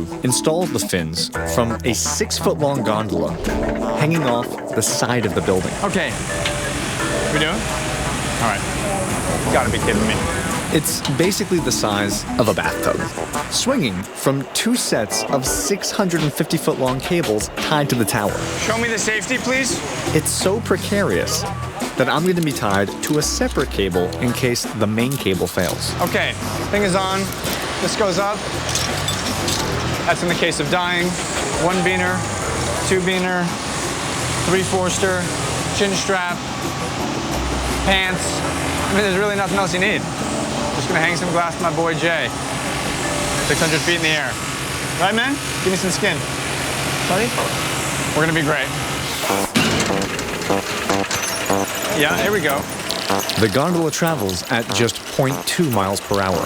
crew installs the fins from a 6-foot-long gondola hanging off the side of the building. Okay. We doing? All right. You gotta be kidding me. It's basically the size of a bathtub, swinging from 2 sets of 650-foot-long cables tied to the tower. Show me the safety, please. It's so precarious that I'm going to be tied to a separate cable in case the main cable fails. Okay, thing is on. This goes up. That's in the case of dying. 1 beaner, 2 beaner, 3 Forster, chin strap, pants. I mean, there's really nothing else you need. Just gonna hang some glass to my boy Jay. 600 feet in the air. Right, man? Give me some skin. Buddy? We're gonna be great. Yeah, here we go. The gondola travels at just 0.2 miles per hour.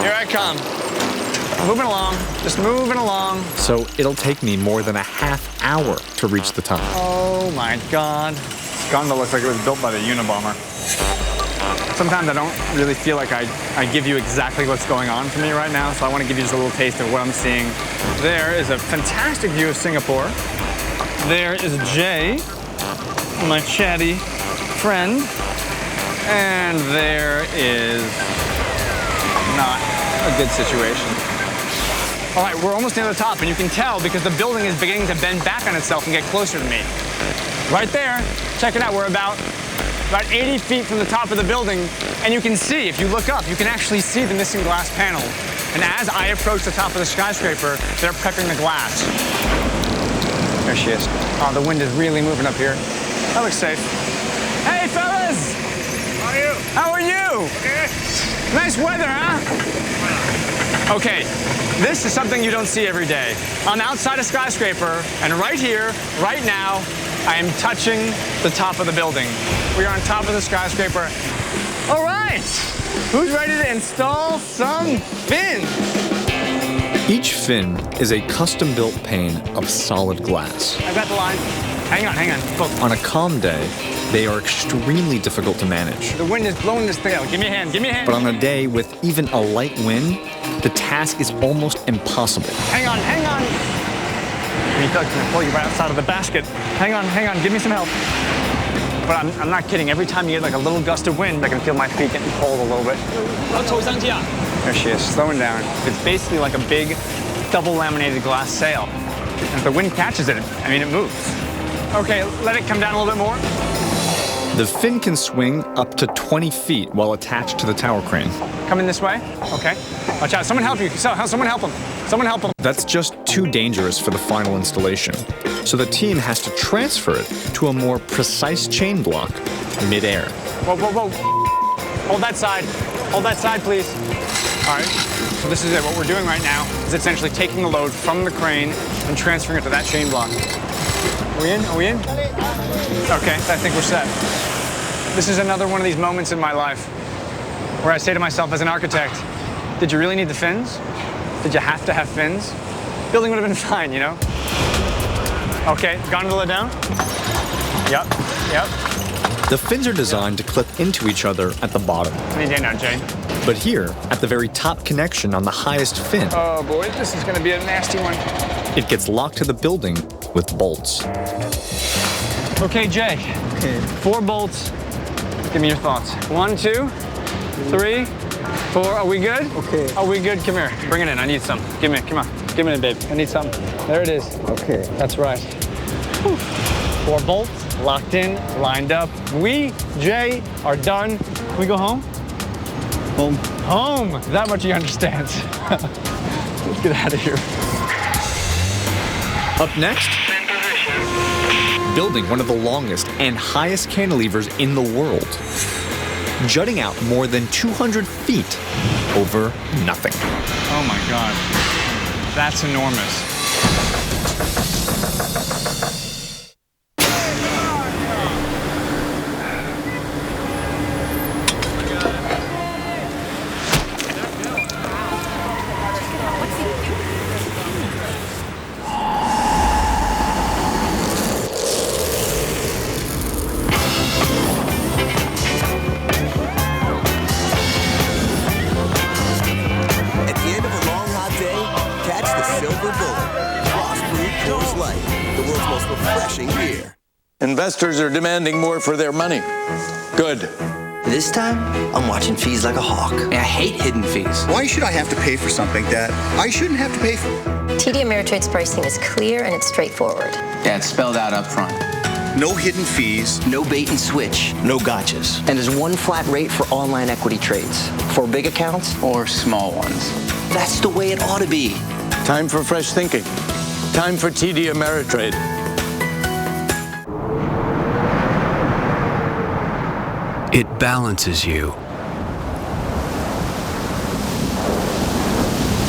Here I come. Moving along, just moving along. So it'll take me more than a half hour to reach the top. Oh my God. This gondola looks like it was built by the Unabomber. Sometimes I don't really feel like I give you exactly what's going on for me right now, so I want to give you just a little taste of what I'm seeing. There is a fantastic view of Singapore. There is Jay, my chatty friend. And there is not a good situation. All right, we're almost near the top, and you can tell because the building is beginning to bend back on itself and get closer to me. Right there, check it out, we're about 80 feet from the top of the building, and you can see, if you look up, you can actually see the missing glass panel. And as I approach the top of the skyscraper, they're prepping the glass. There she is. Oh, the wind is really moving up here. That looks safe. Hey, fellas! How are you? How are you? Okay. Nice weather, huh? Okay, this is something you don't see every day. I'm outside a skyscraper, and right here, right now, I am touching the top of the building. We are on top of the skyscraper. All right, who's ready to install some fins? Each fin is a custom-built pane of solid glass. I've got the line. Hang on. Both. On a calm day, they are extremely difficult to manage. The wind is blowing this thing out. Give me a hand. But on a day with even a light wind, the task is almost impossible. Hang on. He's going to pull you right outside of the basket. Hang on. Give me some help. But I'm not kidding. Every time you get like a little gust of wind, I can feel my feet getting cold a little bit. There she is, slowing down. It's basically like a big double laminated glass sail. And if the wind catches it, it moves. Okay, let it come down a little bit more. The fin can swing up to 20 feet while attached to the tower crane. Coming this way? Okay. Watch out. Someone help you. Someone help him. That's just too dangerous for the final installation. So the team has to transfer it to a more precise chain block mid-air. Whoa. Hold that side, please. All right. So this is it. What we're doing right now is essentially taking the load from the crane and transferring it to that chain block. Are we in? Okay, I think we're set. This is another one of these moments in my life where I say to myself as an architect, did you really need the fins? Did you have to have fins? Building would have been fine, you know? Okay, gondola down? Yep. The fins are designed to clip into each other at the bottom. Any day now, Jay. But here, at the very top connection on the highest fin, Oh boy, this is gonna be a nasty one. it gets locked to the building with bolts. Okay, Jay. Okay. 4 bolts. Give me your thoughts. 1, 2, 3, 4. Are we good? Okay. Are we good? Come here. Bring it in. I need some. Come on. Give me it, babe. I need some. There it is. Okay. That's right. Whew. 4 bolts, locked in, lined up. We, Jay, are done. Can we go home? Home. That much he understands. Let's get out of here. Up next, building one of the longest and highest cantilevers in the world, jutting out more than 200 feet over nothing. Oh my God. That's enormous. At the end of a long, hot day, catch the silver Silver Bullet. Frost-brewed Coors Light, the world's most refreshing beer. Investors are demanding more for their money. Good. This time, I'm watching fees like a hawk. I hate hidden fees. Why should I have to pay for something that I shouldn't have to pay for? TD Ameritrade's pricing is clear and it's straightforward. Yeah, it's spelled out up front. No hidden fees. No bait and switch. No gotchas. And there's one flat rate for online equity trades. For big accounts Or small ones. That's the way it ought to be. Time for fresh thinking. Time for TD Ameritrade. It balances you.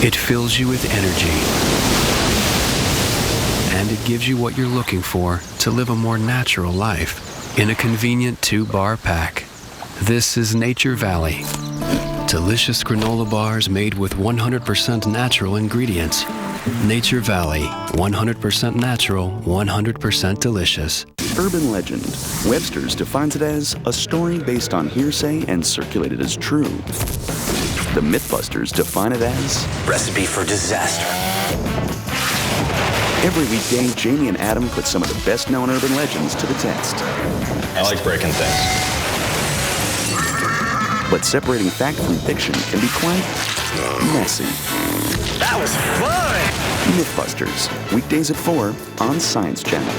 It fills you with energy. And it gives you what you're looking for to live a more natural life in a convenient 2-bar pack. This is Nature Valley. Delicious granola bars made with 100% natural ingredients. Nature Valley, 100% natural, 100% delicious. Urban legend. Webster's defines it as a story based on hearsay and circulated as true. The Mythbusters define it as Recipe for disaster. every weekday, Jamie and Adam put some of the best-known urban legends to the test. I like breaking things. But separating fact from fiction can be quite messy. That was fun! Mythbusters, weekdays at 4 on Science Channel.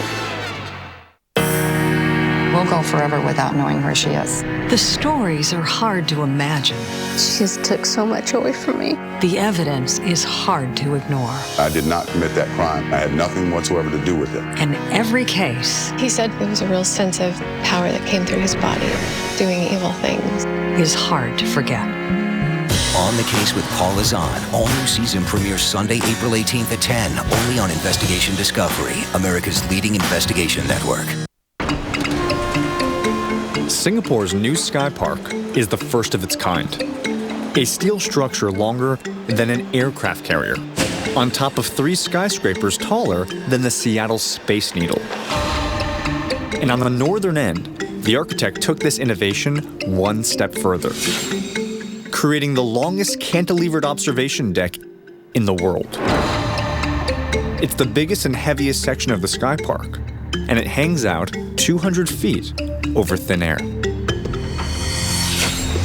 We'll go forever without knowing where she is. The stories are hard to imagine. She just took so much away from me. The evidence is hard to ignore. I did not commit that crime. I had nothing whatsoever to do with it. And every case He said there was a real sense of power that came through his body, doing evil things. is hard to forget. On the Case with Paul Azan. All new season premieres Sunday, April 18th at 10, only on Investigation Discovery, America's leading investigation network. Singapore's new Sky Park is the first of its kind. A steel structure longer than an aircraft carrier, on top of 3 skyscrapers taller than the Seattle Space Needle. And on the northern end, the architect took this innovation one step further, creating the longest cantilevered observation deck in the world. It's the biggest and heaviest section of the Sky Park, and it hangs out 200 feet over thin air.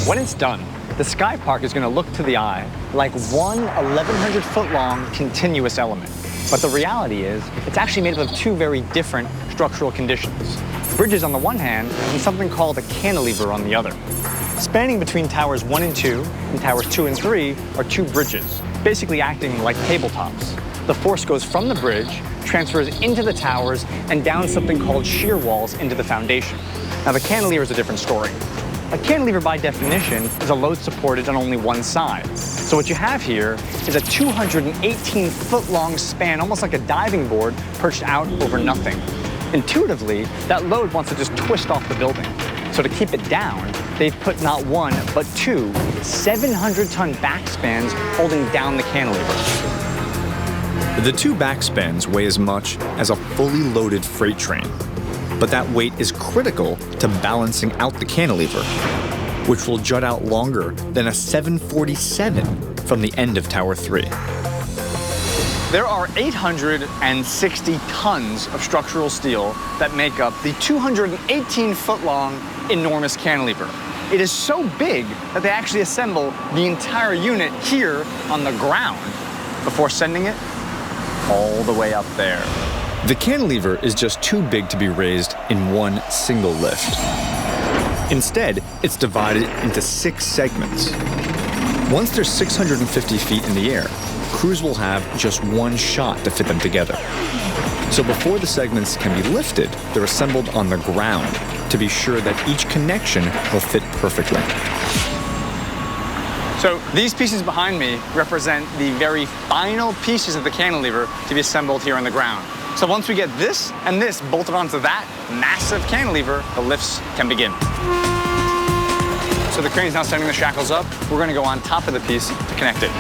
When it's done, the Sky Park is going to look to the eye like one 1,100-foot-long continuous element. But the reality is, it's actually made up of 2 very different structural conditions. Bridges on the one hand, and something called a cantilever on the other. Spanning between towers 1 and 2 and towers 2 and 3 are 2 bridges, basically acting like tabletops. The force goes from the bridge, transfers into the towers, and down something called shear walls into the foundation. Now, the cantilever is a different story. A cantilever, by definition, is a load supported on only one side. So what you have here is a 218-foot-long span, almost like a diving board, perched out over nothing. Intuitively, that load wants to just twist off the building. So to keep it down, they've put not 1, but 2 700-ton backspans holding down the cantilever. The 2 backspans weigh as much as a fully loaded freight train, but that weight is critical to balancing out the cantilever, which will jut out longer than a 747 from the end of Tower 3. There are 860 tons of structural steel that make up the 218-foot-long enormous cantilever. It is so big that they actually assemble the entire unit here on the ground before sending it all the way up there. The cantilever is just too big to be raised in one single lift. Instead, it's divided into 6 segments. Once they're 650 feet in the air, crews will have just 1 shot to fit them together. So before the segments can be lifted, they're assembled on the ground to be sure that each connection will fit perfectly. So these pieces behind me represent the very final pieces of the cantilever to be assembled here on the ground. So once we get this and this bolted onto that massive cantilever, the lifts can begin. So the crane's now setting the shackles up. We're going to go on top of the piece to connect it.